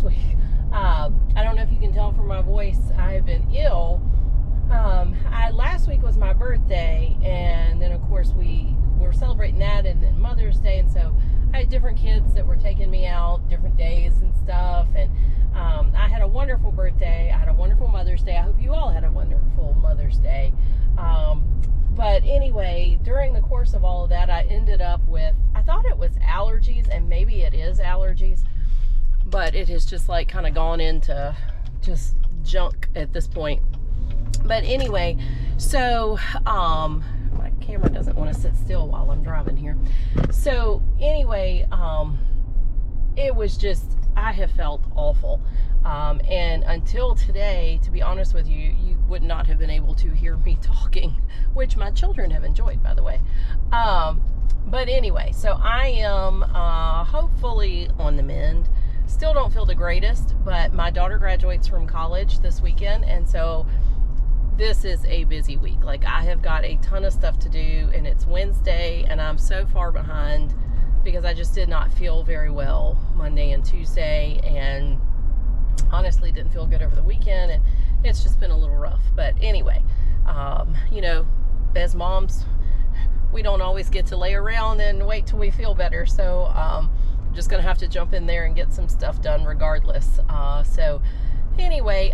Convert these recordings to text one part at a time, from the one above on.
last week. I don't know if you can tell from my voice, I have been ill. Last week was my birthday, and then of course we were celebrating that, and then Mother's Day, and so I had different kids that were taking me out different days and stuff, and I had a wonderful birthday. I had a wonderful Mother's Day. I hope you all had a wonderful Mother's Day. But anyway, during the course of all of that, I ended up with, I thought it was allergies, and maybe it is allergies, but it has just like kind of gone into just junk at this point. But anyway, so my camera doesn't want to sit still while I'm driving here. So anyway, it was just, I have felt awful. And until today, to be honest with you, you would not have been able to hear me talking, which my children have enjoyed, by the way. But anyway, so I am hopefully on the mend. Still don't feel the greatest, but my daughter graduates from college this weekend, and so this is a busy week. Like, I have got a ton of stuff to do, and it's Wednesday, and I'm so far behind because I just did not feel very well Monday and Tuesday, and honestly didn't feel good over the weekend, and it's just been a little rough. But anyway, you know, as moms, we don't always get to lay around and wait till we feel better, so I'm just gonna have to jump in there and get some stuff done regardless. So anyway,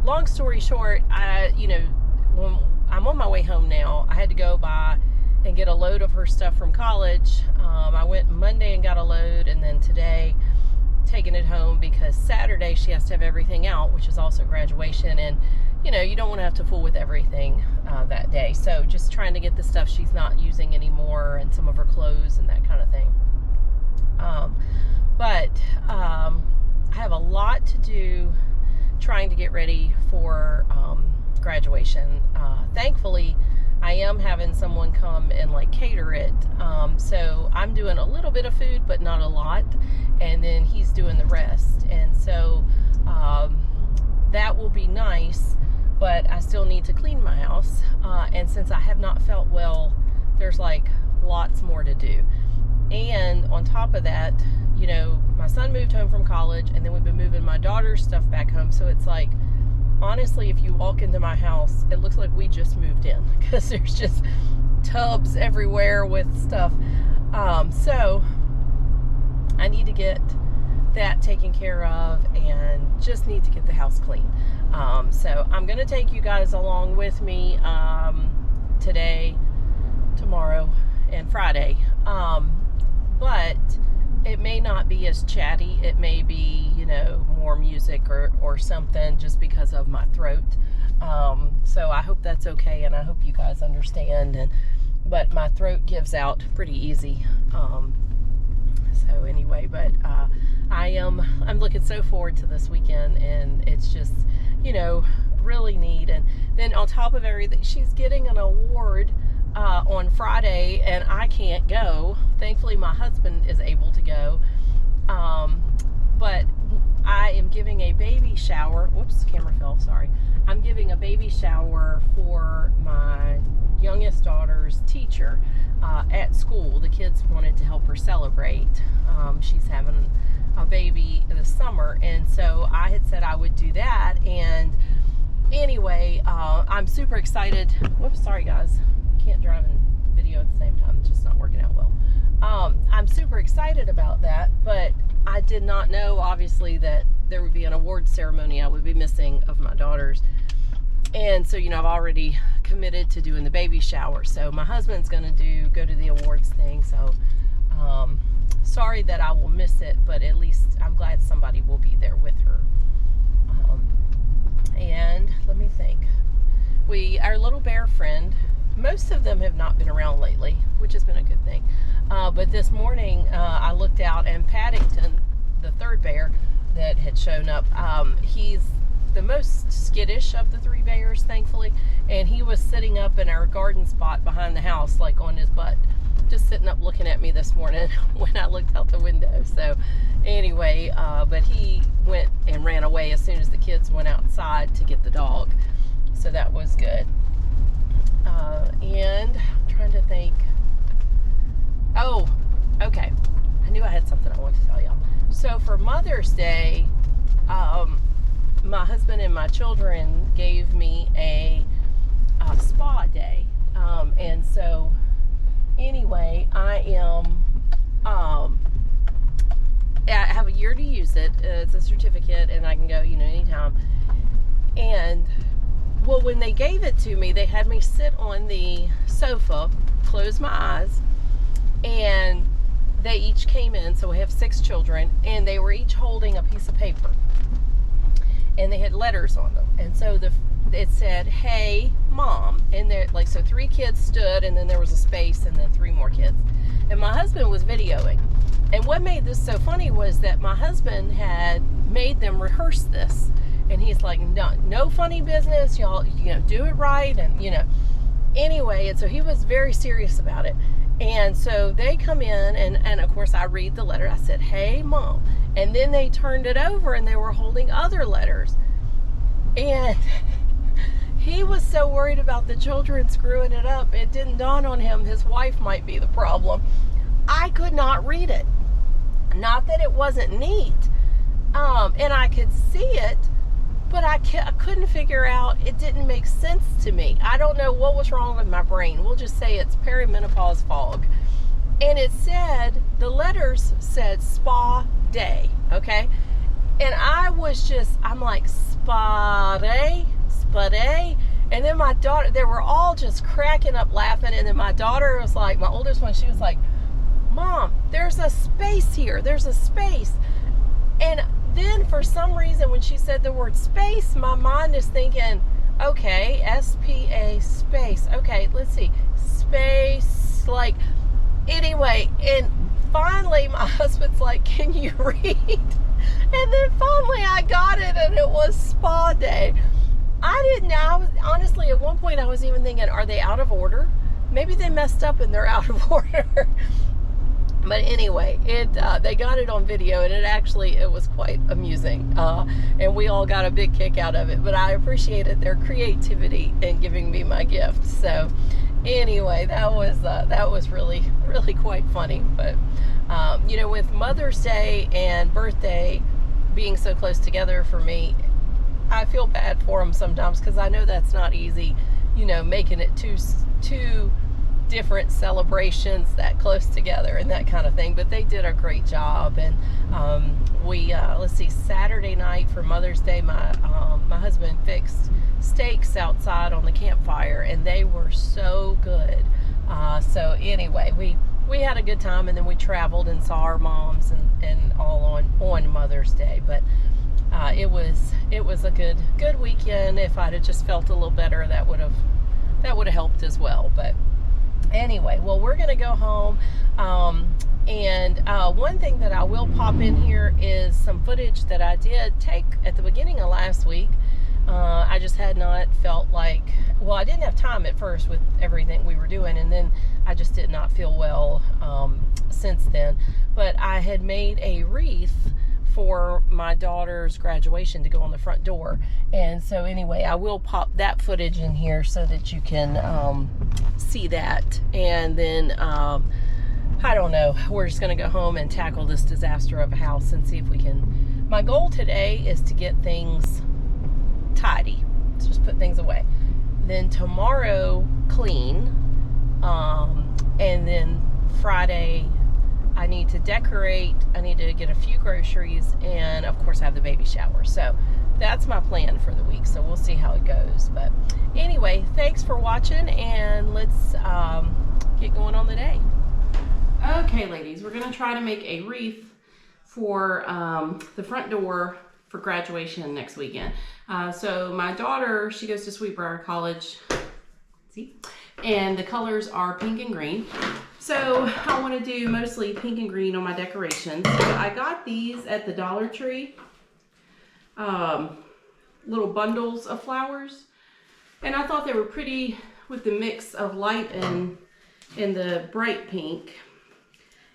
long story short, when I'm on my way home now. I had to go by and get a load of her stuff from college. I went Monday and got a load, and then today taking it home because Saturday she has to have everything out, which is also graduation, and you don't want to have to fool with everything that day. So just trying to get the stuff she's not using anymore and some of her clothes and that kind of thing. But I have a lot to do trying to get ready for graduation. Thankfully, I am having someone come and like cater it. So I'm doing a little bit of food, but not a lot. And then he's doing the rest. And so that will be nice, but I still need to clean my house. And since I have not felt well, there's like lots more to do. And on top of that, my son moved home from college, and then we've been moving my daughter's stuff back home. So it's like, honestly, if you walk into my house, it looks like we just moved in because there's just tubs everywhere with stuff. So I need to get that taken care of and just need to get the house clean. So I'm going to take you guys along with me today, tomorrow, and Friday. But it may not be as chatty. It may be, more music or something just because of my throat. So I hope that's okay, and I hope you guys understand. But my throat gives out pretty easy. So anyway, but I'm looking so forward to this weekend, and it's just, really neat. And then on top of everything, she's getting an award on Friday, and I can't go. Thankfully, my husband is able to go. But I am giving a baby shower. Whoops, camera fell, sorry. I'm giving a baby shower for my youngest daughter's teacher at school. The kids wanted to help her celebrate. She's having a baby this summer, and so I had said I would do that. And anyway, I'm super excited. Whoops, sorry guys. Can't drive and video at the same time. It's just not working out well. I'm super excited about that, but I did not know, obviously, that there would be an award ceremony I would be missing of my daughters. And so, I've already committed to doing the baby shower. So my husband's going to go to the awards thing. So sorry that I will miss it, but at least I'm glad somebody will be there with her. And let me think. Our little bear friend, most of them have not been around lately, which has been a good thing. But this morning, I looked out, and Paddington, the third bear that had shown up, he's the most skittish of the three bears, thankfully. And he was sitting up in our garden spot behind the house, like on his butt, just sitting up looking at me this morning when I looked out the window. So anyway, but he went and ran away as soon as the kids went outside to get the dog. So that was good. And I'm trying to think. Oh, okay. I knew I had something I wanted to tell y'all. So for Mother's Day, my husband and my children gave me a spa day. And so anyway, I have a year to use it. It's a certificate and I can go, anytime. And well, when they gave it to me, they had me sit on the sofa, close my eyes, and they each came in. So we have 6 children, and they were each holding a piece of paper, and they had letters on them. And so it said, "Hey, Mom," and there, so 3 kids stood, and then there was a space, and then 3 more kids. And my husband was videoing. And what made this so funny was that my husband had made them rehearse this. And he's like, no funny business, y'all, do it right. And, anyway, and so he was very serious about it. And so they come in, and of course I read the letter. I said, "Hey, Mom." And then they turned it over, and they were holding other letters. And he was so worried about the children screwing it up, it didn't dawn on him his wife might be the problem. I could not read it. Not that it wasn't neat, and I could see it, but I couldn't figure out, it didn't make sense to me. I don't know what was wrong with my brain. We'll just say it's perimenopause fog. And it said, the letters said spa day, okay? And I'm like, spa day? And then my daughter, they were all just cracking up laughing. And then my daughter was like, my oldest one, she was like, "Mom, there's a space here. There's a space." And then for some reason, when she said the word space, my mind is thinking, okay, S-P-A space. Okay, let's see. Space, anyway. And finally, my husband's like, "Can you read?" And then finally I got it, and it was spa day. Honestly, at one point I was even thinking, are they out of order? Maybe they messed up and they're out of order. But anyway, they got it on video, and it was quite amusing, and we all got a big kick out of it. But I appreciated their creativity in giving me my gift. So anyway, that was really, really quite funny. But with Mother's Day and birthday being so close together for me, I feel bad for them sometimes, because I know that's not easy, making it two different celebrations that close together and that kind of thing. But they did a great job. And Saturday night for Mother's Day, my husband fixed steaks outside on the campfire, and they were so good. So anyway, we had a good time, and then we traveled and saw our moms and all on Mother's Day. But it was a good weekend. If I'd have just felt a little better, that would have helped as well. But anyway, well, we're gonna go home, and one thing that I will pop in here is some footage that I did take at the beginning of last week. I just had not felt like, well, I didn't have time at first with everything we were doing, and then I just did not feel well since then. But I had made a wreath for my daughter's graduation to go on the front door. And so anyway, I will pop that footage in here so that you can see that. And then I don't know, we're just gonna go home and tackle this disaster of a house and see if we can. My goal today is to get things tidy, to just put things away. Then tomorrow clean, and then Friday I need to decorate, I need to get a few groceries, and of course I have the baby shower. So that's my plan for the week. So we'll see how it goes. But anyway, thanks for watching, and let's get going on the day. Okay, ladies, we're gonna try to make a wreath for the front door for graduation next weekend. So my daughter, she goes to Sweetbriar College, see, and the colors are pink and green. So I want to do mostly pink and green on my decorations. So I got these at the Dollar Tree, little bundles of flowers, and I thought they were pretty with the mix of light and the bright pink.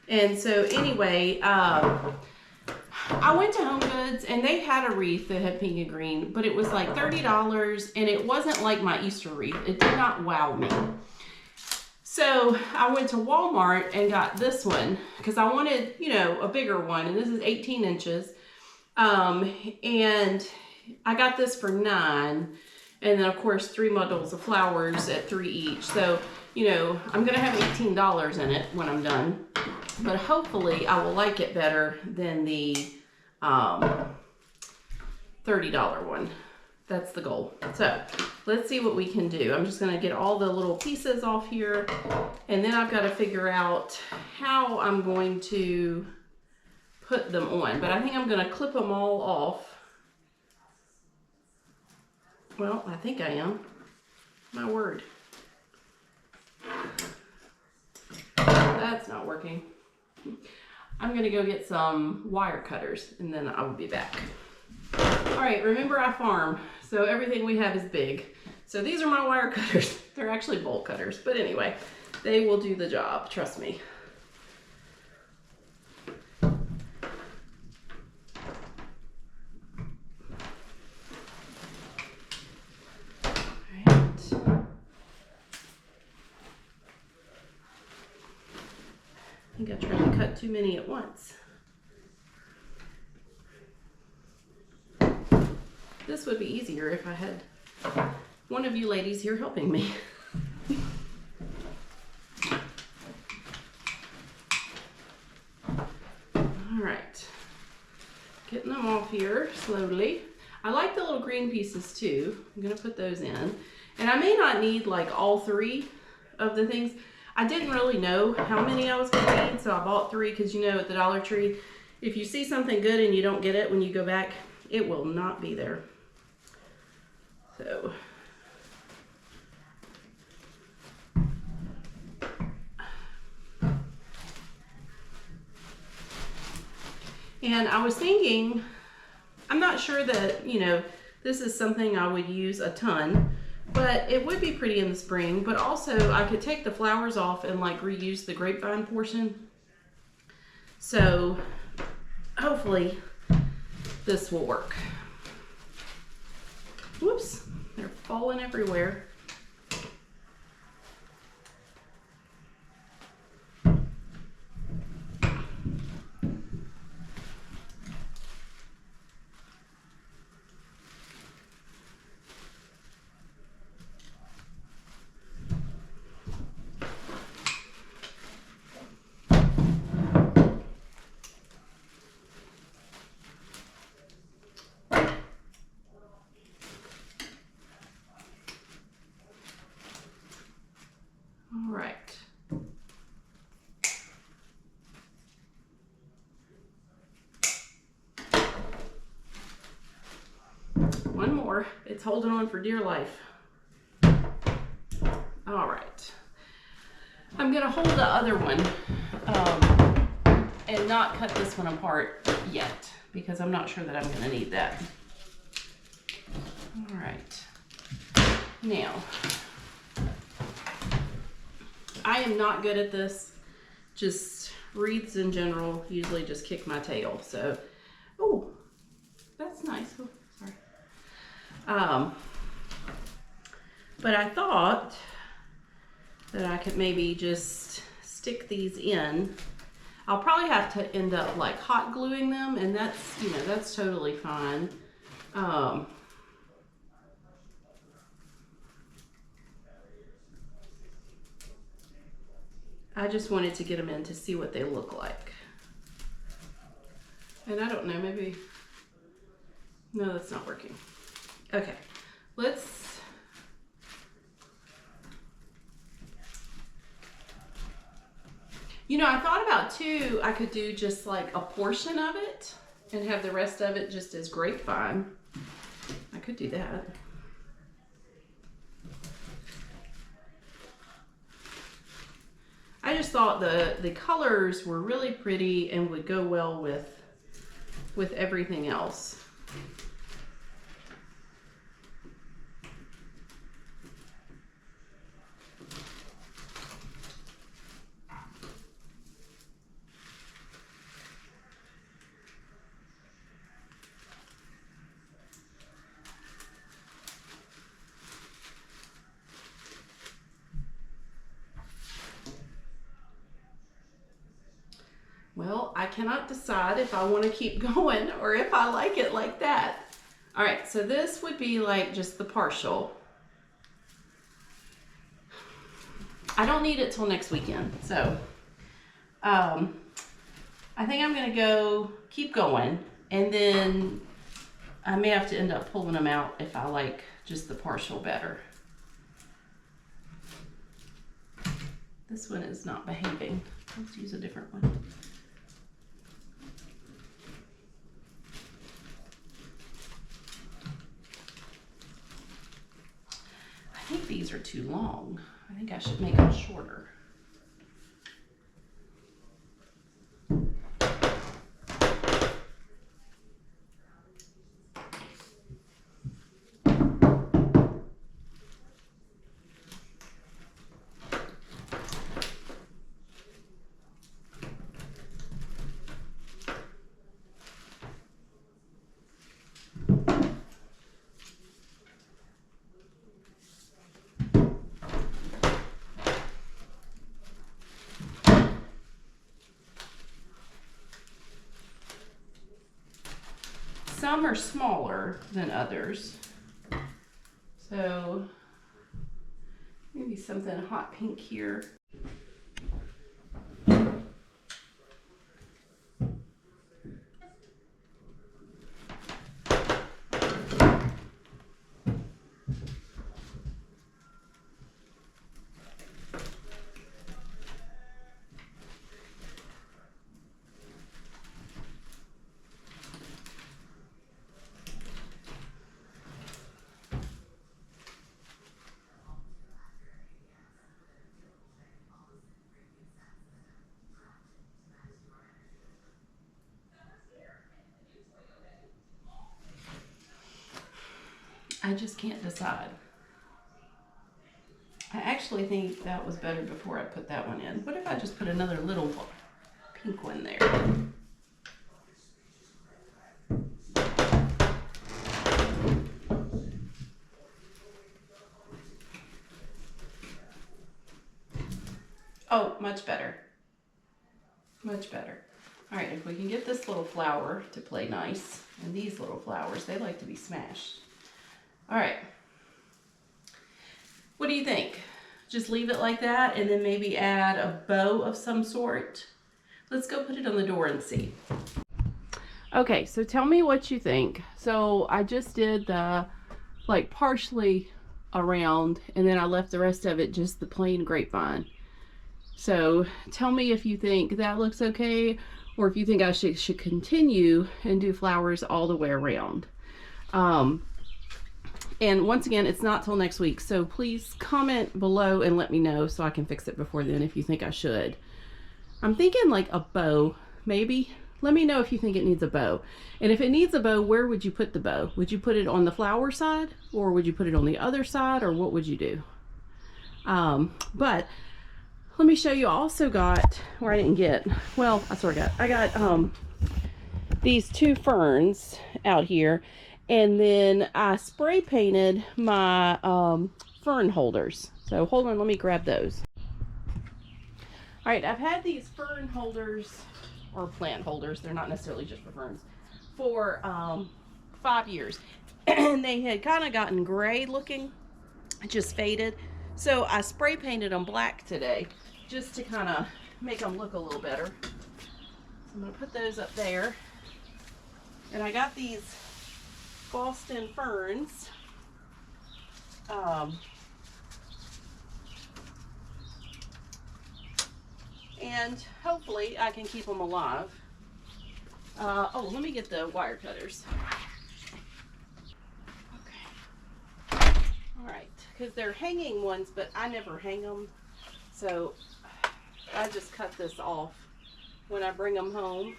And so anyway, I went to Home Goods, and they had a wreath that had pink and green, but it was like $30, and it wasn't like my Easter wreath. It did not wow me. So I went to Walmart and got this one because I wanted, you know, a bigger one, and this is 18 inches. And I got this for $9, and then of course 3 bundles of flowers at $3 each. So, you know, I'm gonna have $18 in it when I'm done, but hopefully I will like it better than the $30 one. That's the goal. So let's see what we can do. I'm just gonna get all the little pieces off here, and then I've got to figure out how I'm going to put them on. But I think I'm gonna clip them all off. Well, I think I am. My word. That's not working. I'm gonna go get some wire cutters and then I will be back. All right, remember I farm, so everything we have is big. So these are my wire cutters. They're actually bolt cutters, but anyway, they will do the job, trust me. I think I tried to cut too many at once. This would be easier if I had one of you ladies here helping me. All right, getting them off here slowly. I like the little green pieces too. I'm gonna put those in. And I may not need like all 3 of the things. I didn't really know how many I was gonna need, so I bought 3 because, you know, at the Dollar Tree, if you see something good and you don't get it when you go back, it will not be there. So and I was thinking, I'm not sure that, you know, this is something I would use a ton, but it would be pretty in the spring. But also I could take the flowers off and like reuse the grapevine portion. So hopefully this will work. Whoops, they're falling everywhere. All right. One more. It's holding on for dear life. All right. I'm gonna hold the other one and not cut this one apart yet because I'm not sure that I'm gonna need that. All right. Now, I am not good at this. Just wreaths in general usually just kick my tail. So, oh, that's nice. Oh, sorry. But I thought that I could maybe just stick these in. I'll probably have to end up like hot gluing them, and that's, you know, that's totally fine. I just wanted to get them in to see what they look like. And I don't know, maybe, no, that's not working. Okay, let's, you know, I thought about too, I could do just like a portion of it and have the rest of it just as grapevine. I could do that. I just thought the colors were really pretty and would go well with everything else. I cannot decide if I want to keep going or if I like it like that. All right, so this would be like just the partial. I don't need it till next weekend, so I think I'm gonna keep going, and then I may have to end up pulling them out if I like just the partial better. This one is not behaving. Let's use a different one. I think these are too long. I think I should make them shorter. Some are smaller than others. So maybe something hot pink here. I just can't decide. I actually think that was better before I put that one in. What if I just put another little pink one there? Oh, much better. Much better. All right, if we can get this little flower to play nice, and these little flowers, they like to be smashed. All right. What do you think? Just leave it like that and then maybe add a bow of some sort? Let's go put it on the door and see. Okay, so tell me what you think. So I just did the like partially around, and then I left the rest of it just the plain grapevine. So tell me if you think that looks okay, or if you think I should continue and do flowers all the way around. And once again, it's not till next week, so please comment below and let me know so I can fix it before then if you think I should. I'm thinking like a bow, maybe. Let me know if you think it needs a bow. And if it needs a bow, where would you put the bow? Would you put it on the flower side, or would you put it on the other side, or what would you do? But let me show you. I also got, or I didn't get, well, I sort of got, I got these two ferns out here, and then I spray painted my fern holders. So hold on, let me grab those. All right, I've had these fern holders, or plant holders, they're not necessarily just for ferns, for 5 years. And they had kind of gotten gray looking, just faded. So I spray painted them black today, just to kind of make them look a little better. So I'm gonna put those up there. And I got these Boston ferns. And hopefully I can keep them alive. Oh, let me get the wire cutters. Okay. All right, because they're hanging ones, but I never hang them. So I just cut this off when I bring them home.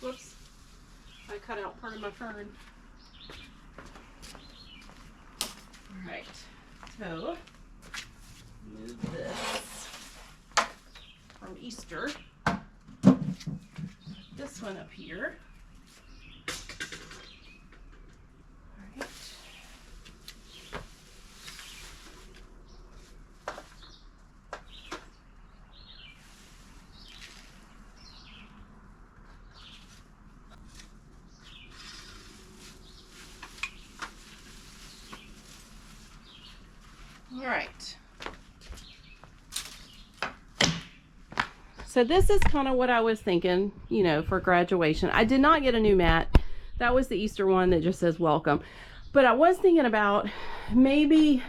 Whoops, I cut out part of my fern. All right, so move this from Easter. And this one up here. All right. All right. So this is kind of what I was thinking, you know, for graduation. I did not get a new mat. That was the Easter one that just says welcome. But I was thinking about maybe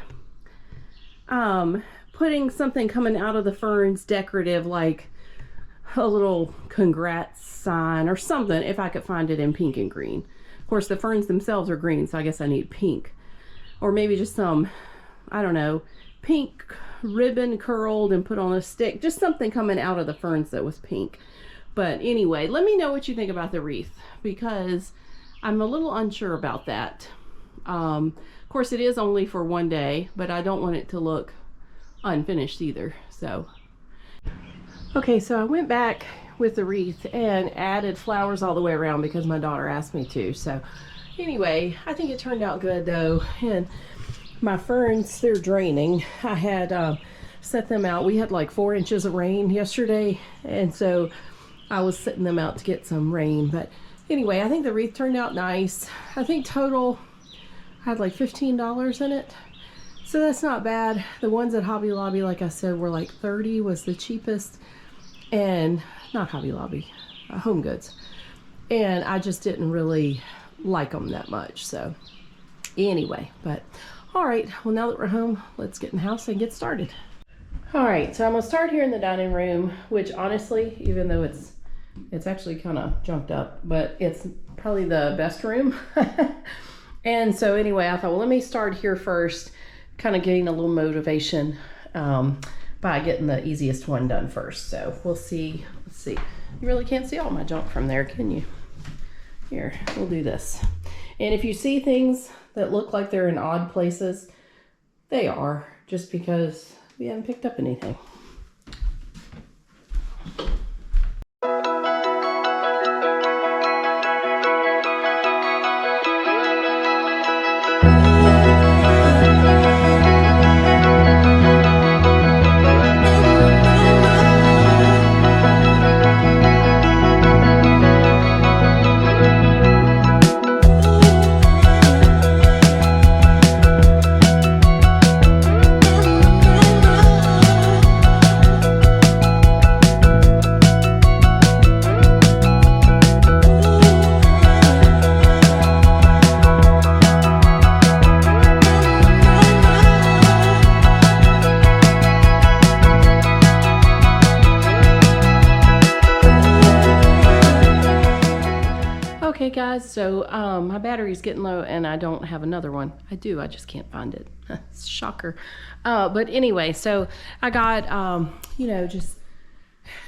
putting something coming out of the ferns decorative, like a little congrats sign or something, if I could find it in pink and green. Of course, the ferns themselves are green, so I guess I need pink. Or maybe just some, I don't know, pink ribbon curled and put on a stick. Just something coming out of the ferns that was pink. But anyway, let me know what you think about the wreath, because I'm a little unsure about that. Of course, it is only for one day, but I don't want it to look unfinished either. So, okay, so I went back with the wreath and added flowers all the way around because my daughter asked me to. So anyway, I think it turned out good though. And my ferns, they're draining. I had set them out. We had like 4 inches of rain yesterday, and so I was setting them out to get some rain. But anyway, I think the wreath turned out nice. I think total I had like $15 in it, so that's not bad. The ones at Hobby Lobby, like I said, were like $30 was the cheapest, and not Hobby Lobby, Home Goods, and I just didn't really like them that much. So anyway, but all right, well, now that we're home, let's get in the house and get started. All right, so I'm gonna start here in the dining room, which honestly, even though it's actually kind of junked up, but it's probably the best room. And so anyway, I thought, well, let me start here first, kind of getting a little motivation by getting the easiest one done first. So we'll see. Let's see. You really can't see all my junk from there, can you? Here, we'll do this. And if you see things that look like they're in odd places, they are, just because we haven't picked up anything. Okay guys, so my battery's getting low and I don't have another one. I do, I just can't find it. Shocker. But anyway, so I got, you know, just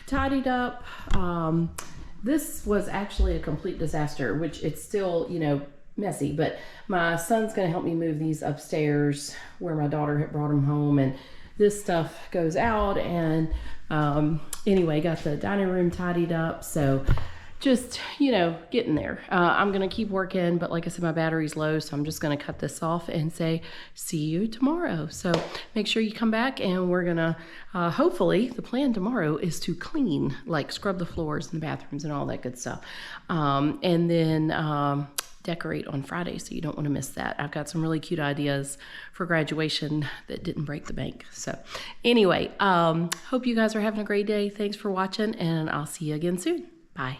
tidied up. This was actually a complete disaster, which it's still, you know, messy, but my son's gonna help me move these upstairs where my daughter had brought them home, and this stuff goes out. And anyway, got the dining room tidied up, so just, you know, getting there. I'm gonna keep working, but like I said, my battery's low, so I'm just gonna cut this off and say see you tomorrow. So make sure you come back, and we're gonna hopefully, the plan tomorrow is to clean, like scrub the floors and the bathrooms and all that good stuff, and then decorate on Friday, so you don't want to miss that. I've got some really cute ideas for graduation that didn't break the bank. So anyway, hope you guys are having a great day. Thanks for watching, and I'll see you again soon. Bye.